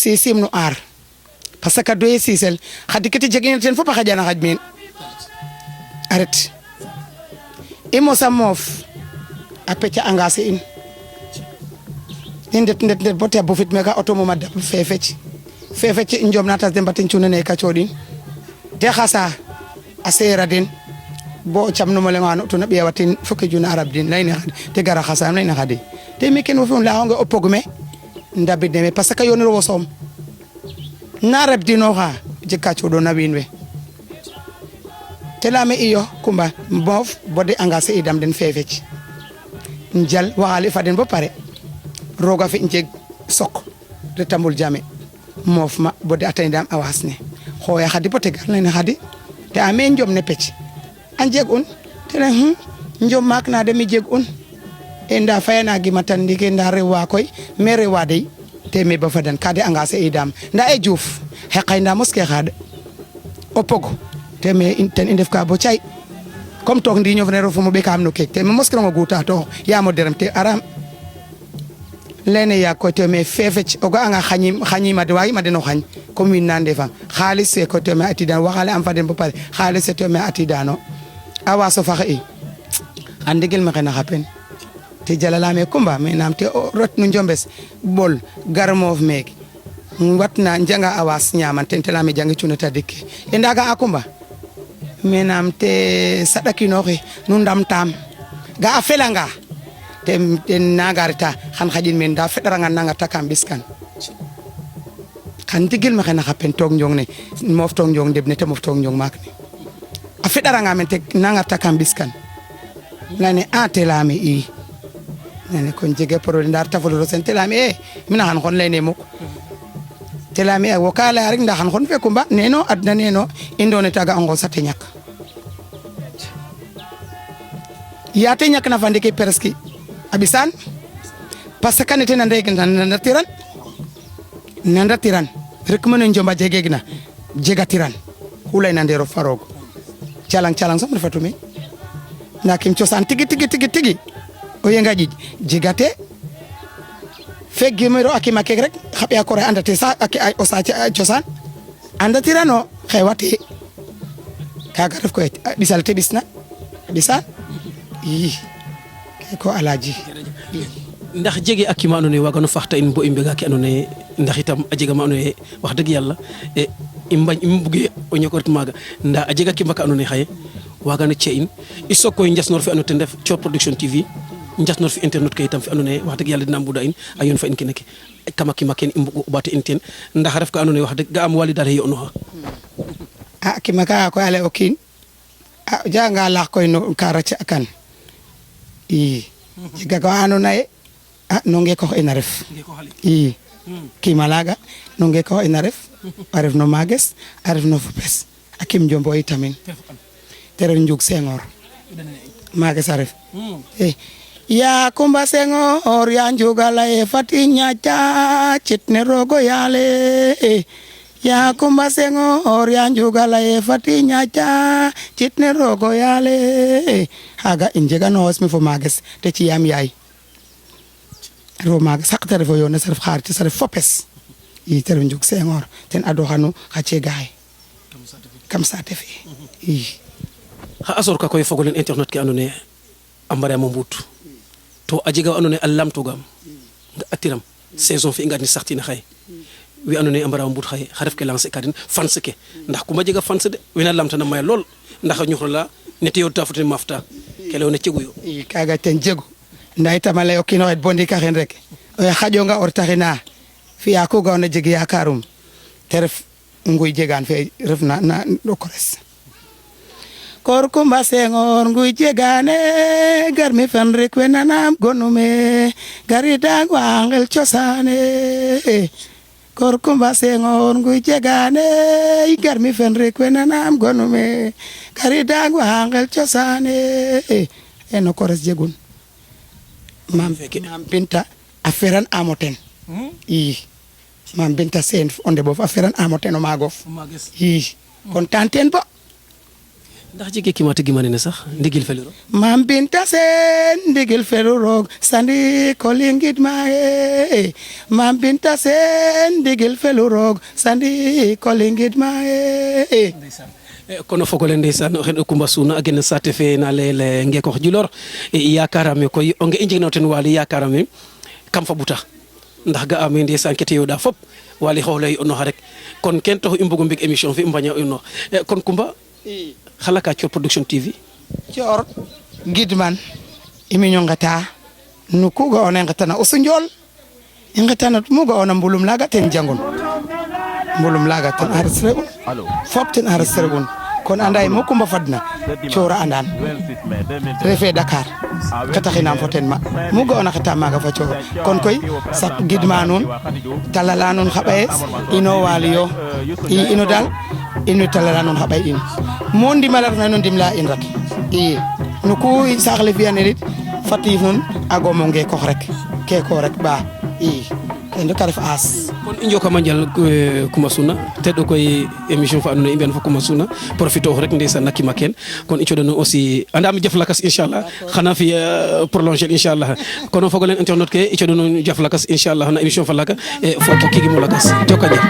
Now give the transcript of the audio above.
sisim no ar parce que doye sisel khadi kiti jegin ten fopa khajana khajmin arrête imo samof apecha angase in ndet bote bofit mega auto mo madda fefeci njom natas dem batin cunene ka codin te khasa asera din bo chamno mo lengano to nabi watin fukki juna arab din layna te gara khasa layna khadi te meken wo fon la nga opogme ndabi deme parce que yoniro wosom na rab dino ha jikka codo na winwe te lame iyo kumba bof bode engagé idam den fefeci njal waxali faden bo pare roga fi njeg sok de tambul jame mof ma bode atay-dam awasne xoya khadi potegal layna khadi te ame njom ne pecc anjeg un te ne njom mak na demi jeg un enda fayana gi matandi ke nda rewa koy me rewa dey te me ba fadan kade engagé idam nda e Diouf xeqay nda moske xade opogo te me ten indef ka bo chay comme tok ndi ñof ne ro fu mo be kam no kek te me moske ngo guta to ya mo derem te aram lene ya ko te me fefech oga anga xani ma de way ma de no xagn comme win nande fa khalis e ko te me atidan waxale am faden bo pare khalis te me atidano awa so fa e andigel ma xena xapen te jalala me kumba me nam te rot nu njombes bol garmov meg watna njanga awas nyaman ten tela me jangi cunata dikke e ndaga akumba me nam te sadakino xe nu ndam tam ga afelanga te nagarita xan xajin men da federanga nanga takam biskan xan digil ma xena xapen tok njong ne mof tok njong deb ne te mof tok njong mak ne a federanga men te nanga takam biskan lane atelame i nene kon jege problème dar tafolo sen telame mina han kon lene muk telame wo kala rek ndax han kon fe kumba neno adna neno indone taga ango sate ñak yaate ñak na fande ke presque abisan parce que nete na ndeg nanda tiran rek mën njomba jege gina jega tiran hulay na ndero farog calang sam fatumi nakim ciosan tigi o yenga jigate fegge mero akima kek rek xabe akore andate sa ak ay osaci ciosan andatirano xewate kaga def ko bisal te bisna bisa yi ko alaji ndax jege akima andone waga no faxta in bo imbega ki andone ndax itam a jega ma andone wax deug yalla e imbañ imbuge o ñokort maga nda a jega ki mbaka andone xaye waga no ci in isoko njassnor fi anote def Thior production TV njassnor fi internet kay itam fi andone wax deug yalla dina mbuda in ayon fa in keneke kamaki maken imbugo ubate inten ndax ref ka andone wax deug ga am wali dal yo no a kimaka ko ale okin a janga la koy no karacha kan i jiga ko andone a no Nguécokh ina ref i kimalaga no Nguécokh ina ref aref no mages aref no fopes akim jombo itamin tere njuk Senghor mages aref ya Coumba Senghor ya njugala e fatinya cha chitne rogo yale ya Coumba Senghor ya njugala e fatinya cha chitne rogo yale haga injega no osmi fo mages te ci yam yaay ro mages sakta refo yo na sarf xaar ci sarf fopes yi tere njuk Senghor ten ado xanu xace gaay kam sa tefi yi ha asor ka koy fogolen internet ke andone ambare mo mbut to ajiga andone allam tugam nga atiram saison fi ngani sartina xay wi andone ambara mo mbut xay xaref ke lancer kadin fans ke ndax kuma jiga fans de wina lamtana may lol ndax ñuxla neti yo tafute mafta kelew ne ciguyo i kaga ten jegu nday tamale okino et bondi ka hen rek o xajo nga or taxina fiya ko gawna jegi yakarum teref nguy jegan fe ref na do kores kor Coumba Senghor nguy jegane garmi fan rek wenanam gonume garida wangel ciosane kor Coumba Senghor nguy jegane garmi fan rek wenanam gonume garida wangel ciosane eno kores jegun mam binta aferan amoten i mam binta sen onde bof aferan amoten o magof i kontanten bo ndax jege ki ma tegi ma ne sax ndigil feliro Mam Binta Sen ndigil felu roog sandi ko lingit ma e Mam Binta Sen ndigil felu roog sandi ko lingit ma e kono fogole ndeysaan o xen o Coumba Souna a gen saate fe na leyel Nguécokh Djilor yakarame koy o nge i njegna ten Waly yakarame kam fa ɓuta ndax ga ame ndeysaan kete yoɗa fop Waly xoxley o noxa rek kon ken taxu i mbugo mbig émission fe i mbaña o noox kon Coumba xala ka Thior Production TV Thior gidman imi ñongata nu ku ga'oona i nqetana o Sunjol i nqetana mu ga'oona mbulum laaga ten jangun mbulum laaga ten enregistré un fop ten enregistré un kon anda ye mu Coumba fadna Thior a andan refe Dakar xetaxinam fo ten ma mu ga'oona xeta maaga fa Thior kon koy sak gidma nuun talala nuun xa ɓayes ino Waly yo i ino daal ino talala nuun xa ɓay in mo ndimala refna no ndimla in rek i no ku saax le fi'anel it fat yiif nuun a goomo Nguécokh rek keko rek ba i kene rek a ref aas kon i njokama njal Coumba Souna teɗo koy émission fa andoona yee i mbi'an fo Coumba Souna profiter ox rek ndeysaan na kima ken kon i cooxano aussi andam jaf lakas inchallah xana fi prolonger inchallah kono fogole internet ke i cooxano jaf lakas inchallah na émission fa laka fo kigimo lakas joka njal